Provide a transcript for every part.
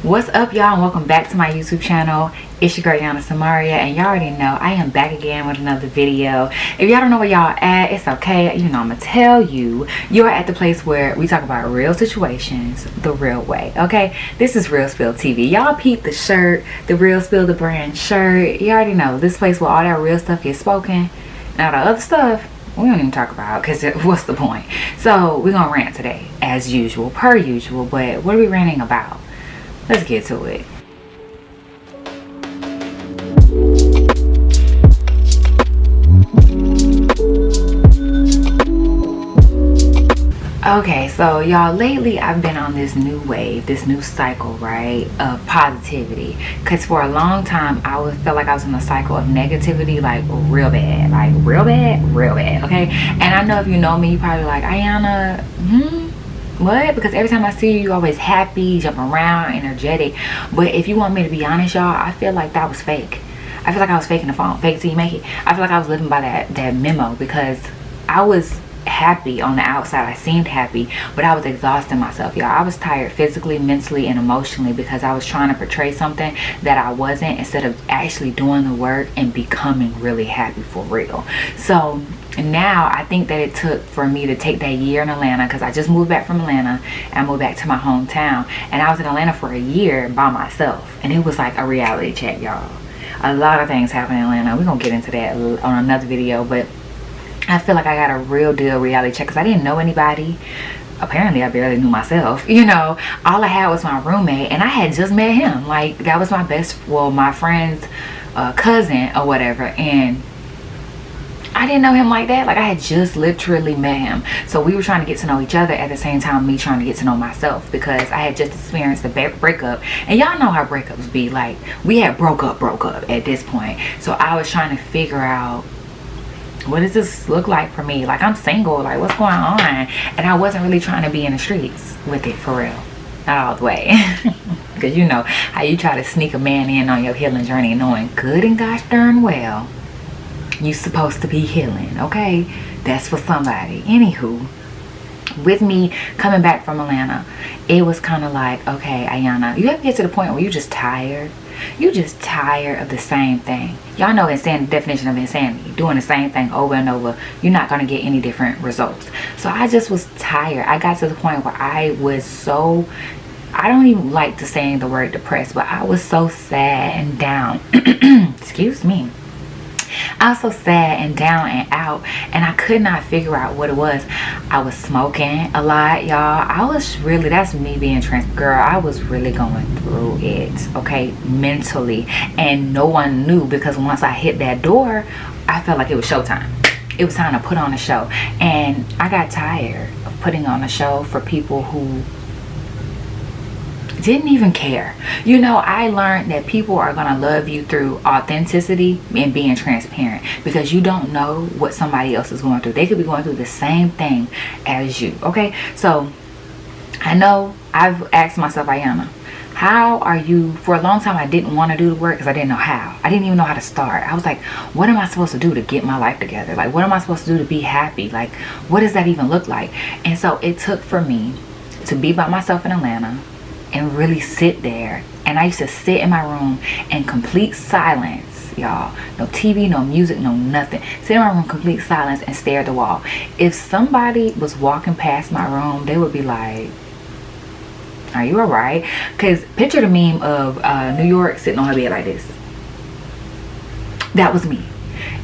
What's up, y'all, and welcome back to my YouTube channel. It's your girl TheSamayria, and y'all already know I am back again with another video. If y'all don't know where y'all at, it's okay. You know, I'm gonna tell you, you're at the place where we talk about real situations the real way. Okay, this is Real Spill TV. Y'all peep the shirt, the Real Spill the brand shirt. You already know this place where all that real stuff gets spoken. Now the other stuff we don't even talk about, because what's the point? So we're gonna rant today as usual, per usual. But what are we ranting about? Let's get to it. Okay, so y'all, lately I've been on this new wave, this new cycle, right, of positivity. Because for a long time I felt like I was in a cycle of negativity, like real bad, okay? And I know if you know me, you probably like, Ayana, what? Because every time I see you, you always happy, jumping around, energetic. But if you want me to be honest, y'all, I feel like that was fake. I feel like I was faking the phone, fake till you make it. I feel like I was living by that memo, because I was happy on the outside. I seemed happy, but I was exhausting myself, y'all. I was tired physically, mentally, and emotionally, because I was trying to portray something that I wasn't, instead of actually doing the work and becoming really happy for real. So now I think that it took for me to take that year in Atlanta, because I just moved back from Atlanta and I moved back to my hometown, and I was in Atlanta for a year by myself, and it was like a reality check, y'all. A lot of things happen in Atlanta. We're gonna get into that on another video, but I feel like I got a real deal reality check, because I didn't know anybody. Apparently I barely knew myself, you know. All I had was my roommate, and I had just met him. Like, that was my friend's cousin or whatever, and I didn't know him like that. Like, I had just literally met him. So we were trying to get to know each other at the same time me trying to get to know myself, because I had just experienced a breakup. And y'all know how breakups be. Like, we had broke up at this point. So I was trying to figure out, what does this look like for me? Like, I'm single, like, what's going on? And I wasn't really trying to be in the streets with it, for real. Not all the way. Because you know how you try to sneak a man in on your healing journey, knowing good and gosh darn well you supposed to be healing, okay? That's for somebody. Anywho, with me coming back from Atlanta, it was kind of like, okay, Ayana, you have to get to the point where you're just tired. You just tired of the same thing. Y'all know the definition of insanity. Doing the same thing over and over. You're not going to get any different results. So I just was tired. I got to the point where I was so, I don't even like to saying the word depressed, but I was so sad and down. Excuse me. I was so sad and down and out, and I could not figure out what it was. I was smoking a lot, y'all. I was really, that's me being girl, I was really going through it, okay, mentally, and no one knew, because once I hit that door, I felt like it was showtime. It was time to put on a show, and I got tired of putting on a show for people who didn't even care. You know, I learned that people are gonna love you through authenticity and being transparent, because you don't know what somebody else is going through. They could be going through the same thing as you, okay? So I know I've asked myself, Ayana, how are you? For a long time I didn't want to do the work, because I didn't know how. I didn't even know how to start. I was like, what am I supposed to do to get my life together? Like, what am I supposed to do to be happy? Like, what does that even look like? And so it took for me to be by myself in Atlanta and really sit there. And I used to sit in my room in complete silence, y'all. No TV, no music, no nothing. Sit in my room, complete silence, and stare at the wall. If somebody was walking past my room, they would be like, are you alright? Because picture the meme of New York sitting on her bed like this. That was me.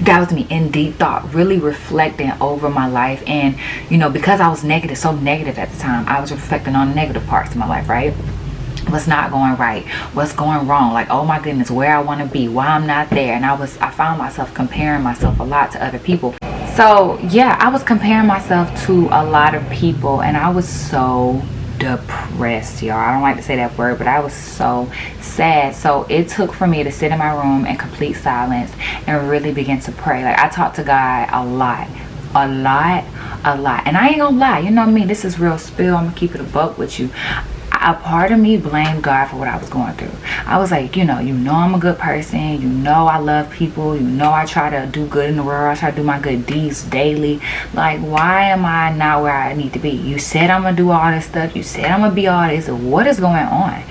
That was me, in deep thought, really reflecting over my life. And you know, because I was so negative at the time, I was reflecting on the negative parts of my life, right? What's not going right, what's going wrong, like, oh my goodness, where I want to be, why I'm not there. And I found myself comparing myself a lot to other people. So yeah, I was comparing myself to a lot of people, and I was so depressed, y'all. I don't like to say that word, but I was so sad. So it took for me to sit in my room in complete silence and really begin to pray. Like, I talked to God a lot. And I ain't gonna lie, you know what I mean? This is real spill. I'm gonna keep it a buck with you. A part of me blamed God for what I was going through. I was like, you know I'm a good person. You know I love people. You know I try to do good in the world. I try to do my good deeds daily. Like, why am I not where I need to be? You said I'm going to do all this stuff. You said I'm going to be all this. What is going on?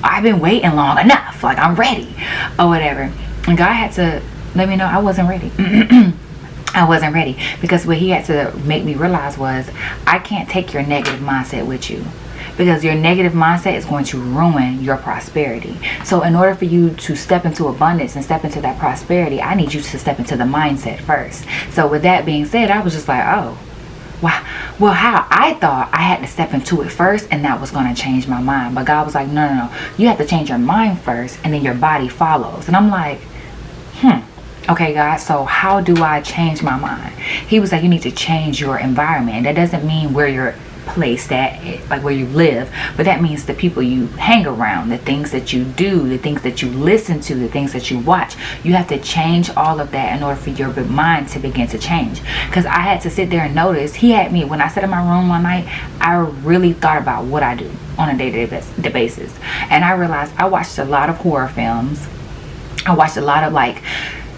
I've been waiting long enough. Like, I'm ready or whatever. And God had to let me know I wasn't ready. I wasn't ready, because what he had to make me realize was, I can't take your negative mindset with you, because your negative mindset is going to ruin your prosperity. So in order for you to step into abundance and step into that prosperity, I need you to step into the mindset first. So with that being said, I was just like, oh, wow. Well, how? I thought I had to step into it first, and that was going to change my mind. But God was like, no, no, no. You have to change your mind first, and then your body follows. And I'm like, okay, God, so how do I change my mind? He was like, you need to change your environment. That doesn't mean where you're placed at, like where you live, but that means the people you hang around, the things that you do, the things that you listen to, the things that you watch. You have to change all of that in order for your mind to begin to change. Because I had to sit there and notice, he had me, when I sat in my room one night, I really thought about what I do on a day-to-day basis. And I realized I watched a lot of horror films. I watched a lot of, like,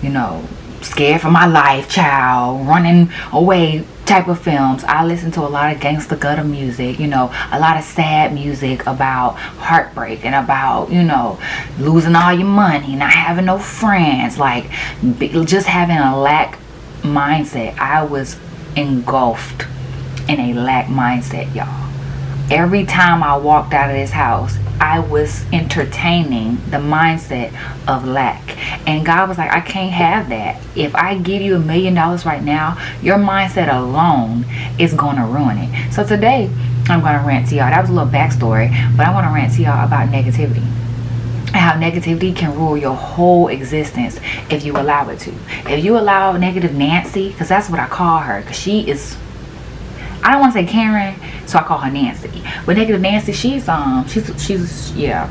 you know, scared for my life, child, running away type of films. I listen to a lot of gangsta gutter music, you know, a lot of sad music about heartbreak and about, you know, losing all your money, not having no friends, like just having a lack mindset. I was engulfed in a lack mindset, y'all. Every time I walked out of this house, I was entertaining the mindset of lack. And God was like, I can't have that. If I give you $1 million right now, your mindset alone is going to ruin it. So today, I'm going to rant to y'all. That was a little backstory, but I want to rant to y'all about negativity. And how negativity can rule your whole existence if you allow it to. If you allow negative Nancy, because that's what I call her, because she is, I don't want to say Karen, so I call her Nancy. But negative Nancy, she's yeah.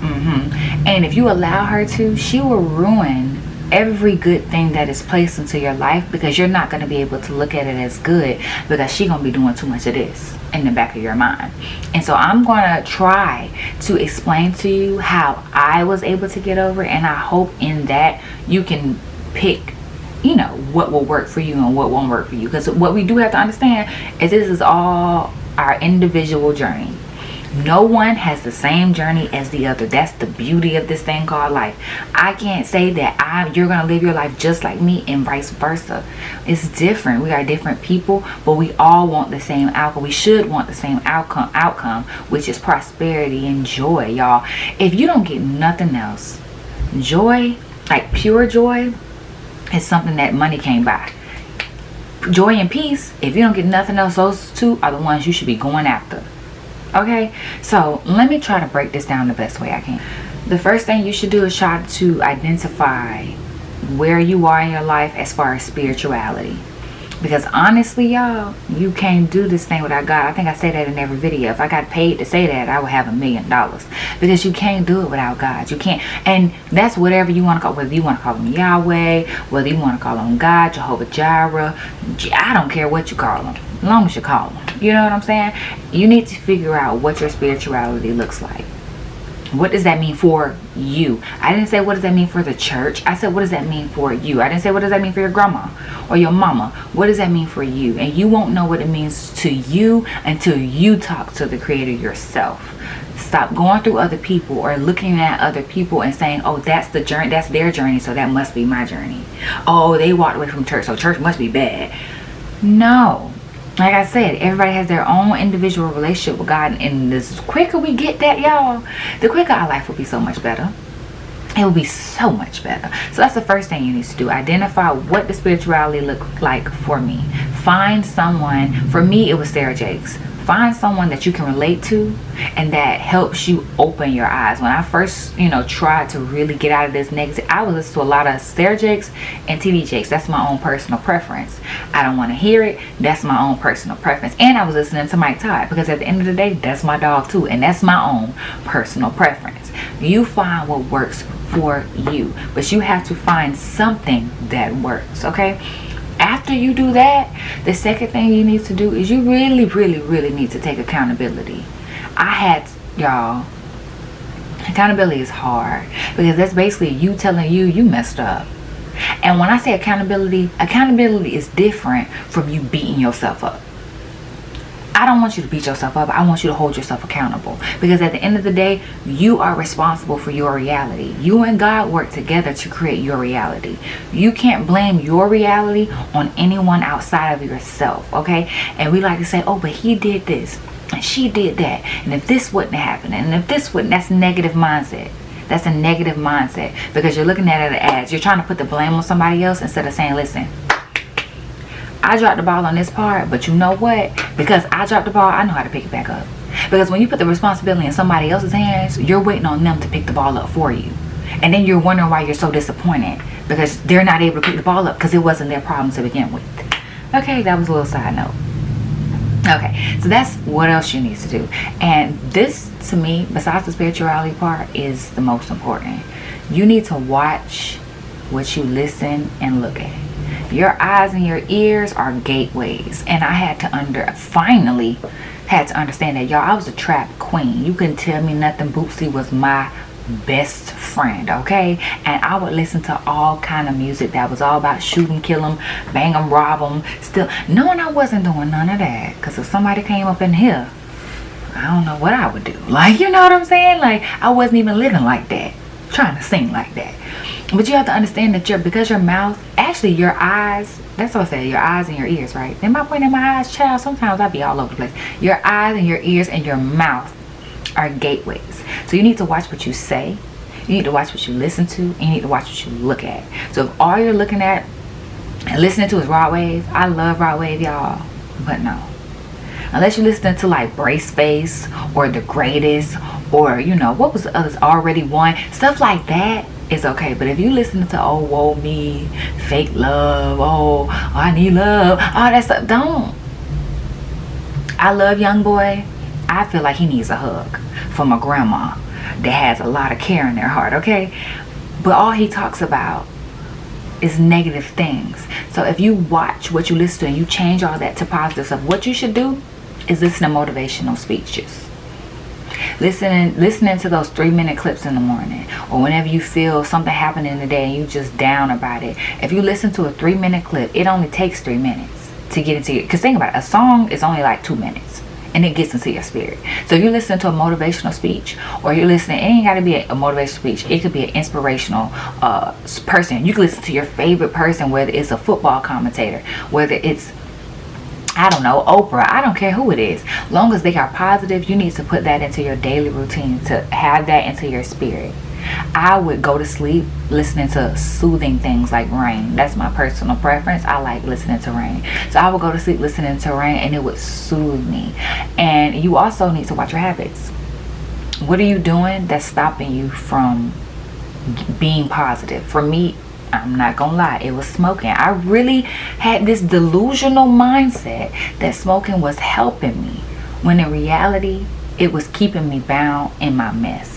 And if you allow her to, she will ruin every good thing that is placed into your life, because you're not going to be able to look at it as good, because she's going to be doing too much of this in the back of your mind. And so I'm going to try to explain to you how I was able to get over it, and I hope in that you can pick, you know, what will work for you and what won't work for you. Because what we do have to understand is this is all our individual journey. No one has the same journey as the other. That's the beauty of this thing called life. I can't say that you're gonna live your life just like me and vice versa. It's different. We are different people, but we all want the same outcome. We should want the same outcome, which is prosperity and joy, y'all. If you don't get nothing else, joy, like pure joy, is something that money can't buy. Joy and peace, if you don't get nothing else, those two are the ones you should be going after. Okay, so let me try to break this down the best way I can. The first thing you should do is try to identify where you are in your life as far as spirituality. Because honestly, y'all, you can't do this thing without God. I think I say that in every video. If I got paid to say that, I would have $1 million. Because you can't do it without God. You can't. And that's whatever you want to call, whether you want to call him Yahweh, whether you want to call him God, Jehovah Jireh. I don't care what you call him, as long as you call him. You know what I'm saying? You need to figure out what your spirituality looks like. What does that mean for you? I didn't say what does that mean for the church. I said what does that mean for you. I didn't say what does that mean for your grandma or your mama. What does that mean for you? And you won't know what it means to you until you talk to the Creator yourself. Stop going through other people or looking at other people and saying, oh, that's the journey, that's their journey, so that must be my journey. Oh, they walked away from church, so church must be bad. No. Like I said, everybody has their own individual relationship with God, and the quicker we get that, y'all, the quicker our life will be so much better. It will be so much better. So that's the first thing you need to do. Identify what the spirituality look like for me. Find someone. For me, it was Sarah Jakes. Find someone that you can relate to and that helps you open your eyes. When I first, tried to really get out of this negative, I was listening to a lot of Sarah Jakes and TD Jakes. That's my own personal preference. I don't want to hear it. That's my own personal preference. And I was listening to Mike Todd, because at the end of the day, that's my dog too. And that's my own personal preference. You find what works for you, but you have to find something that works, okay? After you do that, the second thing you need to do is you really, really, really need to take accountability. Y'all, accountability is hard, because that's basically you telling you messed up. And when I say accountability is different from you beating yourself up. I don't want you to beat yourself up. I want you to hold yourself accountable, because at the end of the day, you are responsible for your reality. You and God work together to create your reality. You can't blame your reality on anyone outside of yourself, okay? And we like to say, oh, but he did this and she did that, and if this wouldn't happen, and if this wouldn't, that's a negative mindset. That's a negative mindset, because you're looking at it as you're trying to put the blame on somebody else instead of saying, listen, I dropped the ball on this part, but you know what? Because I dropped the ball, I know how to pick it back up. Because when you put the responsibility in somebody else's hands, you're waiting on them to pick the ball up for you. And then you're wondering why you're so disappointed, because they're not able to pick the ball up because it wasn't their problem to begin with. Okay, that was a little side note. Okay, so that's what else you need to do. And this, to me, besides the spirituality part, is the most important. You need to watch what you listen and look at. Your eyes and your ears are gateways, and I had to finally had to understand that, y'all. I was a trap queen. You couldn't tell me nothing. Bootsy was my best friend, okay? And I would listen to all kind of music that was all about shoot 'em, kill 'em, bang 'em, rob 'em, still knowing I wasn't doing none of that. Because if somebody came up in here, I don't know what I would do. Like, you know what I'm saying? Like, I wasn't even living like that, trying to sing like that. But you have to understand that because your mouth, actually your eyes, that's what I said, your eyes and your ears, right? Am I pointing at my eyes, child? Sometimes I be all over the place. Your eyes and your ears and your mouth are gateways. So you need to watch what you say. You need to watch what you listen to. And you need to watch what you look at. So if all you're looking at and listening to is Rod Wave, I love Rod Wave, y'all. But no. Unless you're listening to like Brace Face or The Greatest, or, you know, what was the others, Already Won, stuff like that, it's okay. But if you listen to, oh, woe me, fake love, oh, I need love, all that stuff, don't. I love Young Boy. I feel like he needs a hug from a grandma that has a lot of care in their heart, okay? But all he talks about is negative things. So if you watch what you listen to and you change all that to positive stuff, what you should do is listen to motivational speeches. Listening to those 3-minute clips in the morning, or whenever you feel something happening in the day and you just down about it. If you listen to a 3-minute clip, it only takes 3 minutes to get into it. Because think about it, a song is only like 2 minutes. And it gets into your spirit. So you listen to a motivational speech, or you're listening, it ain't got to be a motivational speech. It could be an inspirational person. You can listen to your favorite person, whether it's a football commentator, whether it's, I don't know, Oprah. I don't care who it is. Long as they are positive, you need to put that into your daily routine, to have that into your spirit. I would go to sleep listening to soothing things like rain. That's my personal preference. I like listening to rain. So I would go to sleep listening to rain, and it would soothe me. And you also need to watch your habits. What are you doing that's stopping you from being positive? For me, I'm not gonna lie, it was smoking. I really had this delusional mindset that smoking was helping me, when in reality it was keeping me bound in my mess.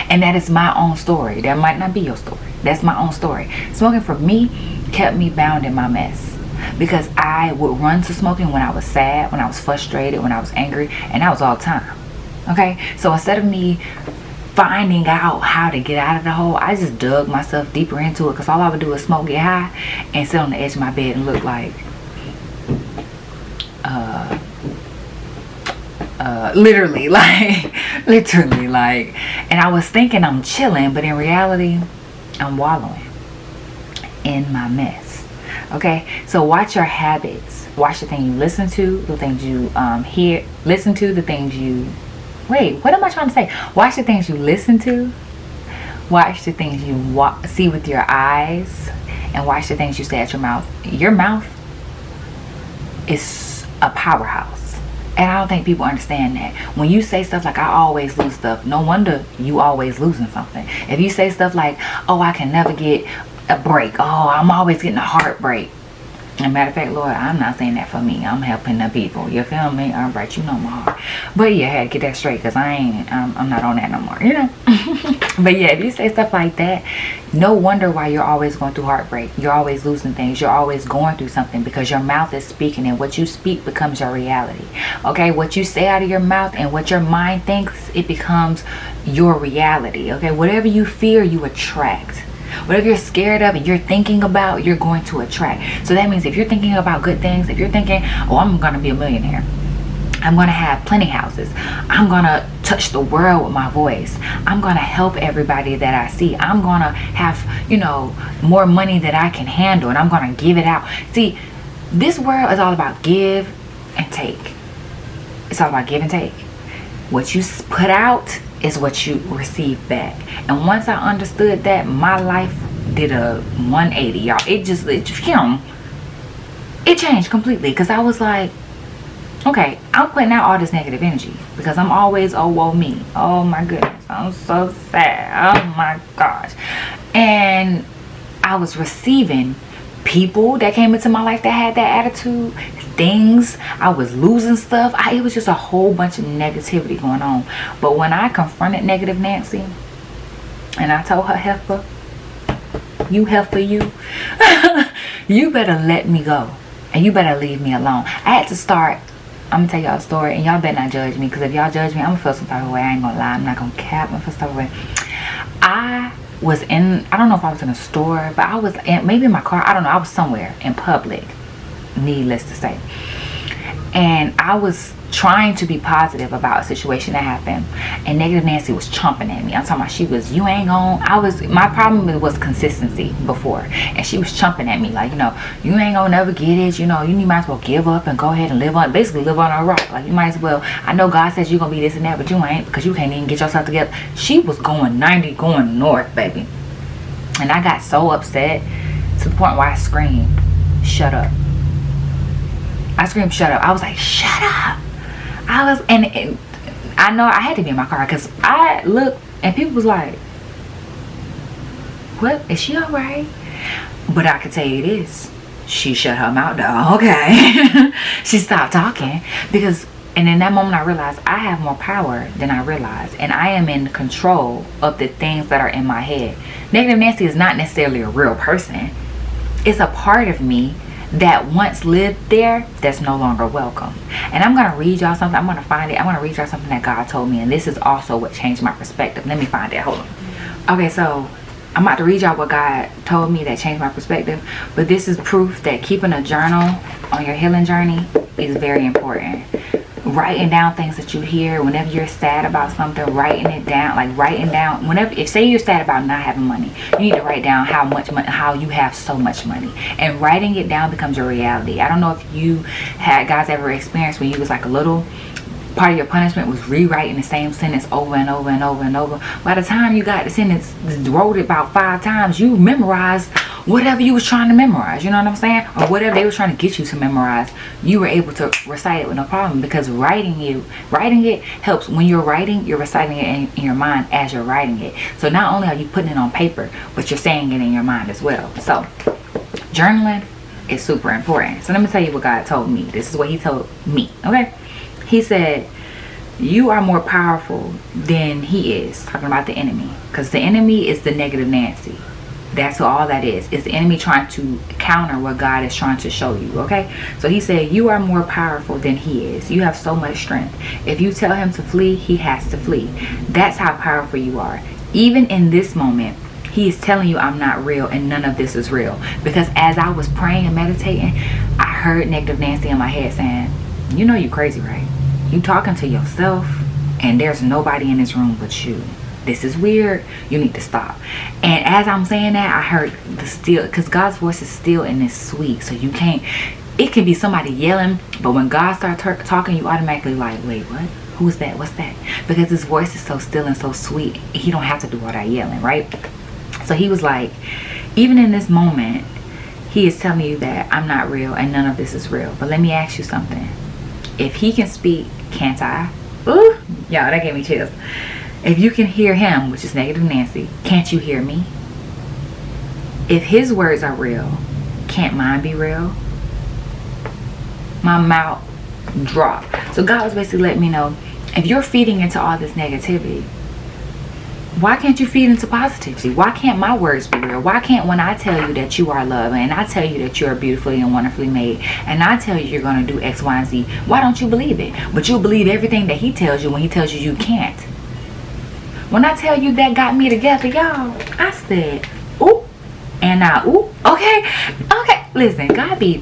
And that is my own story. That might not be your story. That's my own story. Smoking for me kept me bound in my mess, because I would run to smoking when I was sad, when I was frustrated, when I was angry, and that was all the time. Okay, so instead of me finding out how to get out of the hole, I just dug myself deeper into it, because all I would do is smoke, get high, and sit on the edge of my bed and look like literally like, and I was thinking I'm chilling, but in reality I'm wallowing in my mess. Okay, so watch your habits. Watch the thing you listen to, the things you listen to, the things you, what am I trying to say? Watch the things you listen to, watch the things you see with your eyes, and watch the things you say at your mouth. Your mouth is a powerhouse. And I don't think people understand that. When you say stuff like, I always lose stuff, no wonder you always losing something. If you say stuff like, oh, I can never get a break, oh, I'm always getting a heartbreak. As a matter of fact, Lord, I'm not saying that for me. I'm helping the people. You feel me? All right, you know my heart. But yeah, I had to get that straight, because I'm not on that no more, you know? But yeah, if you say stuff like that, no wonder why you're always going through heartbreak. You're always losing things. You're always going through something, because your mouth is speaking, and what you speak becomes your reality. Okay, what you say out of your mouth and what your mind thinks, it becomes your reality. Okay, whatever you fear, you attract. Whatever you're scared of and you're thinking about, you're going to attract. So that means if you're thinking about good things, if you're thinking, oh, I'm going to be a millionaire, I'm going to have plenty houses. I'm going to touch the world with my voice. I'm going to help everybody that I see. I'm going to have, more money that I can handle, and I'm going to give it out. See, this world is all about give and take. It's all about give and take. What you put out is what you receive back. And once I understood that, my life did a 180, y'all. It changed completely, because I was like, okay, I'm putting out all this negative energy because I'm always, oh, woe me. Oh my goodness, I'm so sad. Oh my gosh. And I was receiving people that came into my life that had that attitude, things. I was losing stuff. It was just a whole bunch of negativity going on. But when I confronted Negative Nancy and I told her, heifer, you, you better let me go and you better leave me alone. I had to start. I'm gonna tell y'all a story, and y'all better not judge me, because if y'all judge me, I'm gonna feel some type of way. I ain't gonna lie. I'm not gonna cap. I'm gonna feel some type of way. I don't know if I was in a store, but I was maybe in my car. I don't know. I was somewhere in public, needless to say. And I was trying to be positive about a situation that happened, and Negative Nancy was chomping at me. I'm talking about my problem was consistency before, and she was chomping at me like, you ain't gonna never get it, you might as well give up and go ahead and live on a rock. Like, you might as well, I know God says you're gonna be this and that, but you ain't, because you can't even get yourself together. She was going 90, going north, baby. And I got so upset to the point where I screamed, shut up. I screamed, shut up. I was like, shut up. And I know I had to be in my car, because I looked and people was like, what, is she all right? But I could tell you this, she shut her mouth down. Okay. She stopped talking, and in that moment I realized I have more power than I realized, and I am in control of the things that are in my head. Negative Nancy is not necessarily a real person. It's a part of me that once lived there that's no longer welcome. And I'm going to read y'all something. I'm going to find it. I'm going to read y'all something that God told me, and this is also what changed my perspective. Let me find it. Hold on. Okay, so I'm about to read y'all what God told me that changed my perspective, but this is proof that keeping a journal on your healing journey is very important. Writing down things that you hear whenever you're sad about something, writing it down, if say you're sad about not having money, you need to write down how much money, how you have so much money, and writing it down becomes your reality. I don't know if you guys ever experienced when you was like a little, part of your punishment was rewriting the same sentence over and over and over and over. By the time you got the sentence, wrote it about 5 times, you memorized whatever you was trying to memorize, you know what I'm saying? Or whatever they were trying to get you to memorize, you were able to recite it with no problem, because writing it helps. When you're writing, you're reciting it in your mind as you're writing it. So not only are you putting it on paper, but you're saying it in your mind as well. So journaling is super important. So let me tell you what God told me. This is what he told me, okay? He said, you are more powerful than he is. Talking about the enemy, because the enemy is the Negative Nancy. That's all that is. It's the enemy trying to counter what God is trying to show you, okay? So he said, you are more powerful than he is. You have so much strength. If you tell him to flee, he has to flee. That's how powerful you are. Even in this moment, he is telling you, I'm not real, and none of this is real. Because as I was praying and meditating, I heard Negative Nancy in my head saying, you know you crazy, right? You talking to yourself, and there's nobody in this room but you. This is weird. You need to stop. And as I'm saying that, I heard the still, because God's voice is still and it's sweet. So you can't, it can be somebody yelling, but when God starts talking, you automatically like, wait, what? Who is that? What's that? Because his voice is so still and so sweet, he don't have to do all that yelling, right? So he was like, even in this moment, he is telling you that I'm not real and none of this is real. But let me ask you something. If he can speak, can't I? Ooh, y'all, that gave me chills. If you can hear him, which is Negative Nancy, can't you hear me? If his words are real, can't mine be real? My mouth dropped. So God was basically letting me know, if you're feeding into all this negativity, why can't you feed into positivity? Why can't my words be real? Why can't, when I tell you that you are loved, and I tell you that you are beautifully and wonderfully made, and I tell you you're going to do X, Y, and Z, why don't you believe it? But you'll believe everything that he tells you when he tells you you can't. When I tell you that got me together, y'all, I said, ooh, and now, ooh, okay. Listen, God be,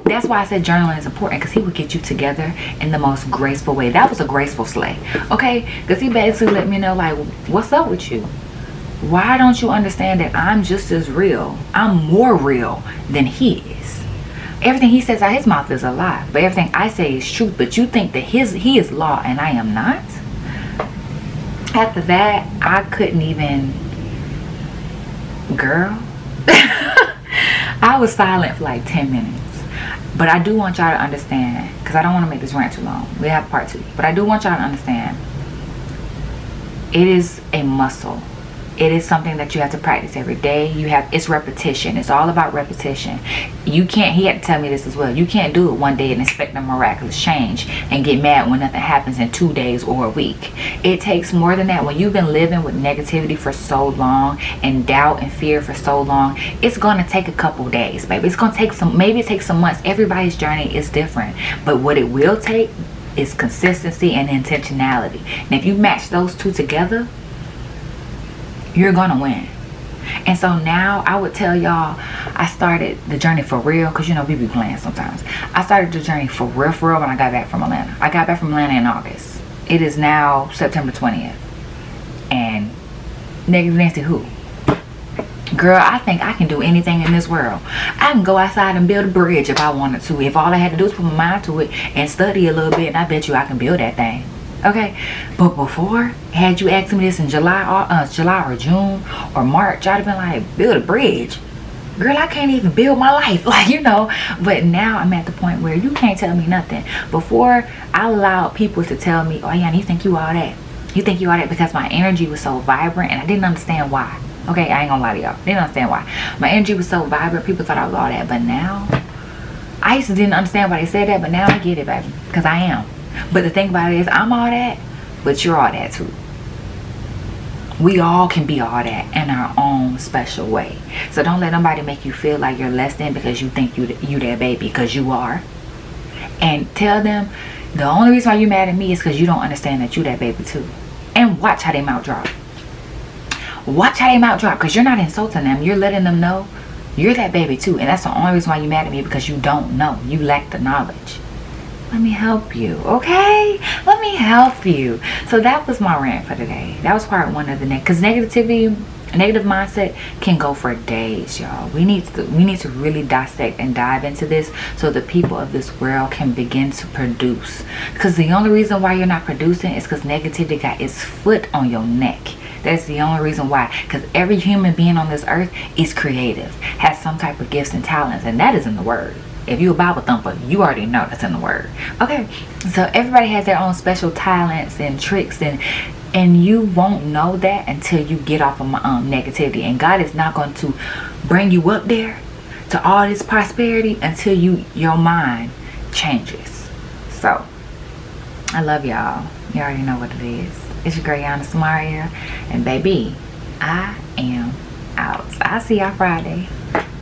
That's why I said journaling is important, because he would get you together in the most graceful way. That was a graceful slay, okay? Because he basically let me know, like, what's up with you? Why don't you understand that I'm just as real? I'm more real than he is. Everything he says out his mouth is a lie, but everything I say is truth. But you think that he is law and I am not? After that, I couldn't even, girl. I was silent for like 10 minutes. But I do want y'all to understand, because I don't want to make this rant too long. We have part 2. But I do want y'all to understand, it is a muscle. It is something that you have to practice every day. It's repetition. It's all about repetition. You can't, he had to tell me this as well, you can't do it one day and expect a miraculous change and get mad when nothing happens in 2 days or a week. It takes more than that. When you've been living with negativity for so long and doubt and fear for so long, it's going to take a couple days, baby. It's going to take maybe it takes some months. Everybody's journey is different. But what it will take is consistency and intentionality. And if you match those two together, you're gonna win. And so now I would tell y'all, I started the journey for real, because you know we be playing sometimes. I started the journey for real when I got back from Atlanta. I got back from Atlanta in August. It is now September 20th. And negative Nancy who? Girl, I think I can do anything in this world. I can go outside and build a bridge if I wanted to. If all I had to do is put my mind to it and study a little bit, and I bet you I can build that thing. Okay, but before, had you asked me this in July or June or March, I'd have been like, build a bridge. Girl, I can't even build my life, like, you know. But now I'm at the point where you can't tell me nothing. Before, I allowed people to tell me, oh yeah, you think you all that. You think you all that, because my energy was so vibrant and I didn't understand why. Okay, I ain't gonna lie to y'all. Didn't understand why. My energy was so vibrant, people thought I was all that. But now, I used to didn't understand why they said that, but now I get it, baby, because I am. But the thing about it is, I'm all that, but you're all that too. We all can be all that in our own special way. So don't let nobody make you feel like you're less than because you think you that baby, because you are. And tell them the only reason why you mad at me is because you don't understand that you that baby too. And watch how they mouth drop. Watch how they mouth drop, because you're not insulting them. You're letting them know you're that baby too. And that's the only reason why you mad at me, because you don't know. You lack the knowledge. Let me help you, okay? Let me help you. So that was my rant for today. That was part 1 of the because negative mindset can go for days, y'all. We need to really dissect and dive into this so the people of this world can begin to produce. Because the only reason why you're not producing is because negativity got its foot on your neck. That's the only reason why. Because every human being on this earth is creative, has some type of gifts and talents, and that is in the word. If you're a Bible thumper, you already know that's in the word. Okay, so everybody has their own special talents and tricks, and you won't know that until you get off of negativity. And God is not going to bring you up there to all this prosperity until your mind changes. So I love y'all. You already know what it is. It's your girl TheSamayria, and baby, I am out. I'll see y'all Friday.